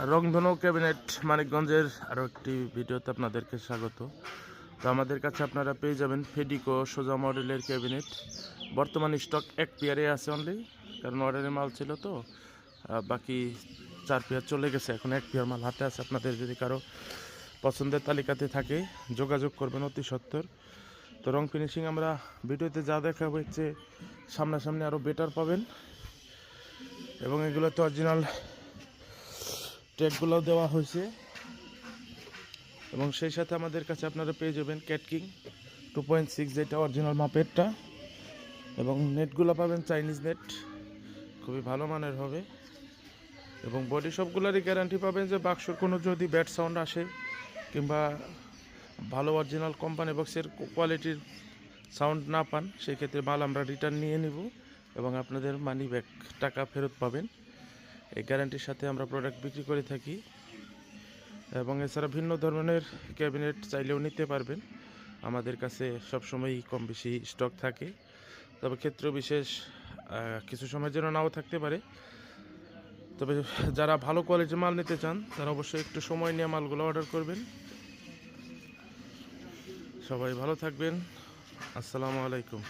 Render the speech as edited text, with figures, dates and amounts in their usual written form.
রংধনু ক্যাবিনেট মানিকগঞ্জের আরও একটি ভিডিওতে আপনাদেরকে স্বাগত। তো আমাদের কাছে আপনারা পেয়ে যাবেন ফেডিকো সোজা মডেলের ক্যাবিনেট। বর্তমান স্টক এক পেয়ারে আছে অনলি, কারণ অর্ডারের মাল ছিল তো, বাকি 4 পেয়ার চলে গেছে। এখন এক পেয়ার মাল হাতে আছে। আপনাদের যদি কারো পছন্দের তালিকাতে থাকে যোগাযোগ করবেন অতি সত্বর। তো রং ফিনিশিং আমরা ভিডিওতে যা দেখা হচ্ছে সামনাসামনি আরও বেটার পাবেন, এবং এগুলোতে অরিজিনাল ট্যাগগুলো দেওয়া হয়েছে। এবং সেই সাথে আমাদের কাছে আপনারা পেয়ে যাবেন ক্যাটকিং 2.6, যেটা অরিজিনাল মাপেরটা, এবং নেটগুলো পাবেন চাইনিজ নেট, খুবই ভালো মানের হবে। এবং বডি সবগুলোরই গ্যারান্টি পাবেন যে বাক্সর কোনো যদি ব্যাড সাউন্ড আসে কিংবা ভালো অরিজিনাল কোম্পানি বক্সের কোয়ালিটির সাউন্ড না পান, সেই ক্ষেত্রে মাল আমরা রিটার্ন নিয়ে নিব এবং আপনাদের মানি ব্যাক টাকা ফেরত পাবেন। এই গ্যারান্টির সাথে আমরা প্রোডাক্ট বিক্রি করে থাকি। এবং এছাড়া ভিন্ন ধরনের ক্যাবিনেট চাইলেও নিতে পারবেন। আমাদের কাছে সবসময়ই কম বেশি স্টক থাকে, তবে ক্ষেত্র বিশেষ কিছু সময় যেন নাও থাকতে পারে। তবে যারা ভালো কোয়ালিটির মাল নিতে চান তারা অবশ্যই একটু সময় নিয়ে মালগুলো অর্ডার করবেন। সবাই ভালো থাকবেন। আসসালামু আলাইকুম।